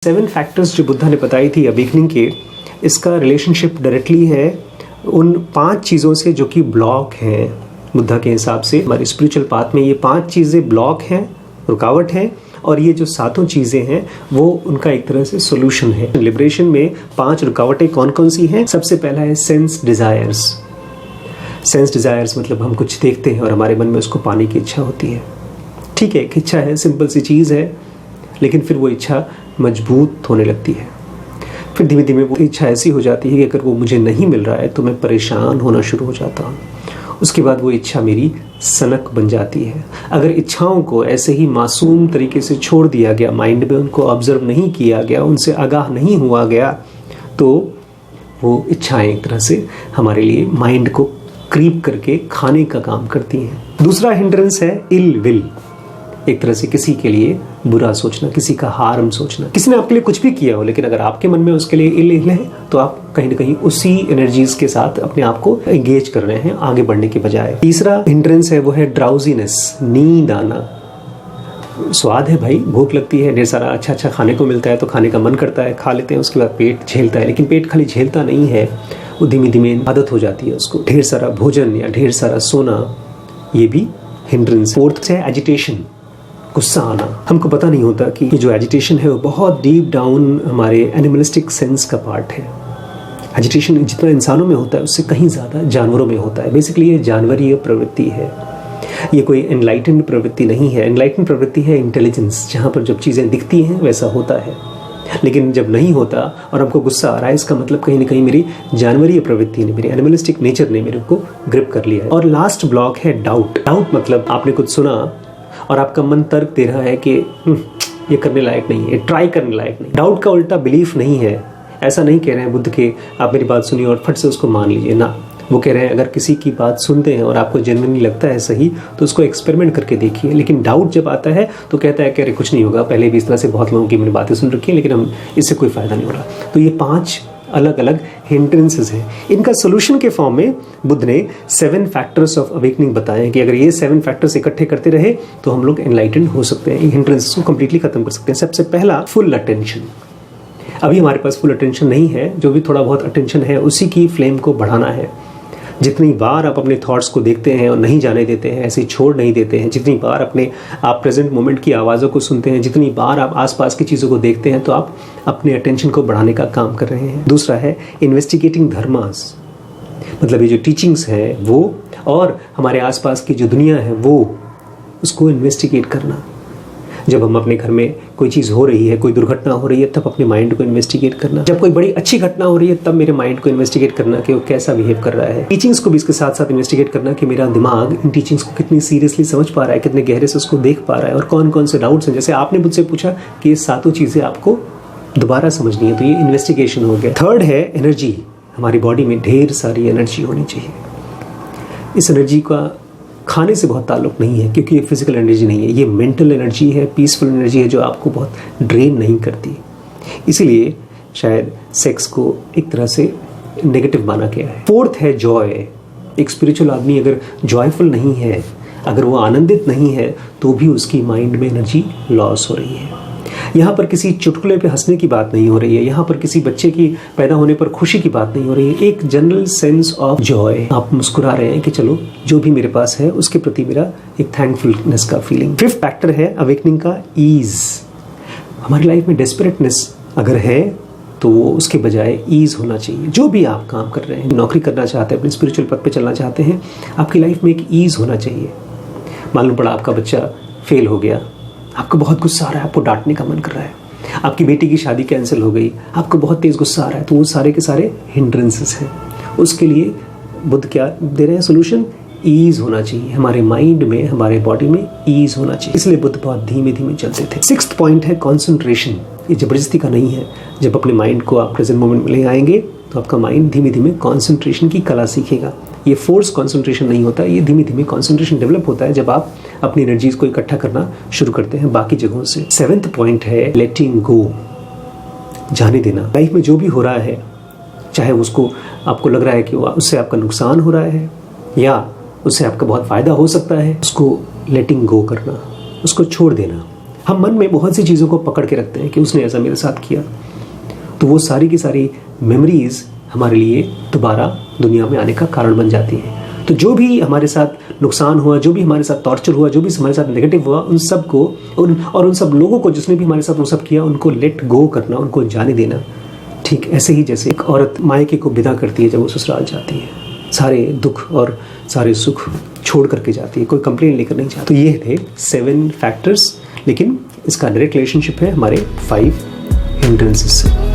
7 factors जो बुद्धा ने बताई थी अवेकनिंग के, इसका रिलेशनशिप डायरेक्टली है उन 5 चीज़ों से जो कि ब्लॉक हैं। बुद्धा के हिसाब से हमारे स्पिरिचुअल पाथ में ये 5 चीज़ें ब्लॉक हैं, रुकावट हैं, और ये जो 7 चीज़ें हैं वो उनका एक तरह से सोल्यूशन है। लिबरेशन में 5 रुकावटें कौन कौन सी हैं? सबसे पहला है सेंस डिज़ायर्स। सेंस डिज़ायर्स मतलब हम कुछ देखते हैं और हमारे मन में उसको पाने की इच्छा होती है। ठीक है, एक इच्छा है, सिंपल सी चीज़ है, लेकिन फिर वो इच्छा मजबूत होने लगती है। फिर धीमे धीमे वो इच्छा ऐसी हो जाती है कि अगर वो मुझे नहीं मिल रहा है तो मैं परेशान होना शुरू हो जाता हूँ। उसके बाद वो इच्छा मेरी सनक बन जाती है। अगर इच्छाओं को ऐसे ही मासूम तरीके से छोड़ दिया गया, माइंड में उनको ऑब्जर्व नहीं किया गया, उनसे आगाह नहीं हुआ गया, तो वो इच्छाएं एक तरह से हमारे लिए माइंड को क्रीप करके खाने का काम करती हैं। दूसरा हिंड्रेंस है इल विल। एक तरह से किसी के लिए बुरा सोचना, किसी का हार्म सोचना। किसी ने आपके लिए कुछ भी किया हो, लेकिन अगर आपके मन में उसके लिए इल है तो आप कहीं ना कहीं उसी एनर्जीज के साथ अपने आप को एंगेज कर रहे हैं आगे बढ़ने के बजाय। तीसरा हिंड्रेंस है वो है ड्राउजीनेस, नींद आना। स्वाद है भाई, भूख लगती है, ढेर सारा अच्छा अच्छा खाने को मिलता है तो खाने का मन करता है, खा लेते हैं, उसके बाद पेट झेलता है। लेकिन पेट खाली झेलता नहीं है, वो धीमे धीमे आदत हो जाती है उसको। ढेर सारा भोजन या ढेर सारा सोना, ये भी हिंड्रेंस। फोर्थ है एजिटेशन, गुस्सा आना। हमको पता नहीं होता कि ये जो एजिटेशन है वो बहुत डीप डाउन हमारे एनिमलिस्टिक सेंस का पार्ट है। एजिटेशन जितना इंसानों में होता है उससे कहीं ज़्यादा जानवरों में होता है। बेसिकली ये जानवरीय प्रवृत्ति है, ये कोई एनलाइटेंड प्रवृत्ति नहीं है। एनलाइटेंड प्रवृत्ति है इंटेलिजेंस, जहाँ पर जब चीज़ें दिखती हैं वैसा होता है, लेकिन जब नहीं होता और हमको गुस्सा आ रहा है, इसका मतलब कहीं ना कहीं मेरी जानवरीय प्रवृत्ति ने, मेरी एनिमलिस्टिक नेचर ने मेरे को ग्रिप कर लिया है। और लास्ट ब्लॉक है डाउट। डाउट मतलब आपने कुछ सुना और आपका मन तर्क दे रहा है कि ये करने लायक नहीं है, ट्राई करने लायक नहीं। डाउट का उल्टा बिलीफ नहीं है। ऐसा नहीं कह रहे हैं बुद्ध के आप मेरी बात सुनिए और फट से उसको मान लीजिए ना। वो कह रहे हैं अगर किसी की बात सुनते हैं और आपको जेन्युइनली लगता है सही तो उसको एक्सपेरिमेंट करके देखिए। लेकिन डाउट जब आता है तो कहता है कि अरे कुछ नहीं होगा, पहले भी इस तरह से बहुत लोगों की मैंने बातें सुन रखी है लेकिन हम इससे कोई फ़ायदा नहीं हो रहा। तो ये 5 अलग अलग हिंड्रेंसेस हैं। इनका सोल्यूशन के फॉर्म में बुद्ध ने 7 फैक्टर्स ऑफ अवेकनिंग बताए हैं कि अगर ये 7 फैक्टर्स इकट्ठे करते रहे तो हम लोग एनलाइटेंड हो सकते हैं, हिंड्रेंसेस को कंप्लीटली खत्म कर सकते हैं। सबसे पहला फुल अटेंशन। अभी हमारे पास फुल अटेंशन नहीं है, जो भी थोड़ा बहुत अटेंशन है उसी की फ्लेम को बढ़ाना है। जितनी बार आप अपने थॉट्स को देखते हैं और नहीं जाने देते हैं, ऐसे ही छोड़ नहीं देते हैं, जितनी बार आप प्रेजेंट मोमेंट की आवाज़ों को सुनते हैं, जितनी बार आप आसपास की चीज़ों को देखते हैं, तो आप अपने अटेंशन को बढ़ाने का काम कर रहे हैं। दूसरा है इन्वेस्टिगेटिंग धर्मास, मतलब ये जो टीचिंग्स हैं वो और हमारे आसपास की जो दुनिया है वो, उसको इन्वेस्टिगेट करना। जब हम अपने घर में कोई चीज़ हो रही है, कोई दुर्घटना हो रही है, तब अपने माइंड को इन्वेस्टिगेट करना। जब कोई बड़ी अच्छी घटना हो रही है तब मेरे माइंड को इन्वेस्टिगेट करना कि वो कैसा बिहेव कर रहा है। टीचिंग्स को भी इसके साथ साथ इन्वेस्टिगेट करना कि मेरा दिमाग इन टीचिंग्स को कितनी सीरियसली समझ पा रहा है, कितने गहरे से उसको देख पा रहा है, और कौन कौन से डाउट्स हैं। जैसे आपने मुझसे पूछा कि ये 7 चीज़ें आपको दोबारा समझनी है, तो ये इन्वेस्टिगेशन हो गया। थर्ड है एनर्जी। हमारी बॉडी में ढेर सारी एनर्जी होनी चाहिए। इस एनर्जी का खाने से बहुत ताल्लुक नहीं है, क्योंकि ये फिजिकल एनर्जी नहीं है, ये मेंटल एनर्जी है, पीसफुल एनर्जी है, जो आपको बहुत ड्रेन नहीं करती। इसीलिए शायद सेक्स को एक तरह से नेगेटिव माना गया है। फोर्थ है जॉय। एक स्पिरिचुअल आदमी अगर जॉयफुल नहीं है, अगर वो आनंदित नहीं है, तो भी उसकी माइंड में एनर्जी लॉस हो रही है। यहाँ पर किसी चुटकुले पे हंसने की बात नहीं हो रही है, यहाँ पर किसी बच्चे की पैदा होने पर खुशी की बात नहीं हो रही है। एक जनरल सेंस ऑफ जॉय। आप मुस्कुरा रहे हैं कि चलो जो भी मेरे पास है उसके प्रति मेरा एक थैंकफुलनेस का फीलिंग। 5th फैक्टर है अवेकनिंग का ईज। हमारी लाइफ में डेस्परेटनेस अगर है तो वो उसके बजाय ईज होना चाहिए। जो भी आप काम कर रहे हैं, नौकरी करना चाहते हैं, अपने स्पिरिचुअल पथ पे चलना चाहते हैं, आपकी लाइफ में एक ईज होना चाहिए। मालूम पड़ा आपका बच्चा फेल हो गया, आपको बहुत गुस्सा आ रहा है, आपको डांटने का मन कर रहा है। आपकी बेटी की शादी कैंसिल हो गई, आपको बहुत तेज़ गुस्सा आ रहा है, तो वो सारे के सारे हिंड्रेंसेस हैं। उसके लिए बुद्ध क्या दे रहे हैं सोल्यूशन? ईज होना चाहिए। हमारे माइंड में, हमारे बॉडी में ईज होना चाहिए। इसलिए बुद्ध बहुत धीमे धीमे चलते थे। 6th पॉइंट है कॉन्सेंट्रेशन। ये जबरदस्ती का नहीं है। जब अपने माइंड को आप प्रेजेंट मोमेंट में ले आएंगे तो आपका माइंड धीमे धीमे कॉन्सेंट्रेशन की कला सीखेगा। ये फोर्स कॉन्सेंट्रेशन नहीं होता, ये धीमे धीमे कॉन्सेंट्रेशन डेवलप होता है जब आप अपनी एनर्जीज को इकट्ठा करना शुरू करते हैं बाकी जगहों से। 7th पॉइंट है लेटिंग गो, जाने देना। लाइफ में जो भी हो रहा है, चाहे उसको आपको लग रहा है कि उससे आपका नुकसान हो रहा है या उससे आपका बहुत फ़ायदा हो सकता है, उसको लेटिंग गो करना, उसको छोड़ देना। हम मन में बहुत सी चीज़ों को पकड़ के रखते हैं कि उसने ऐसा मेरे साथ किया, तो वो सारी की सारी मेमोरीज हमारे लिए दोबारा दुनिया में आने का कारण बन जाती हैं। तो जो भी हमारे साथ नुकसान हुआ, जो भी हमारे साथ टॉर्चर हुआ, जो भी हमारे साथ नेगेटिव हुआ, उन सब को उन सब लोगों को जिसने भी हमारे साथ वो सब किया, उनको लेट गो करना, उनको जाने देना। ठीक ऐसे ही जैसे एक औरत मायके को विदा करती है जब वो ससुराल जाती है, सारे दुख और सारे सुख छोड़ करके जाती है, कोई कंप्लेन लेकर नहीं जाती। तो ये थे 7 फैक्टर्स, लेकिन इसका डायरेक्ट रिलेशनशिप है हमारे 5 हिंड्रेंसेस से।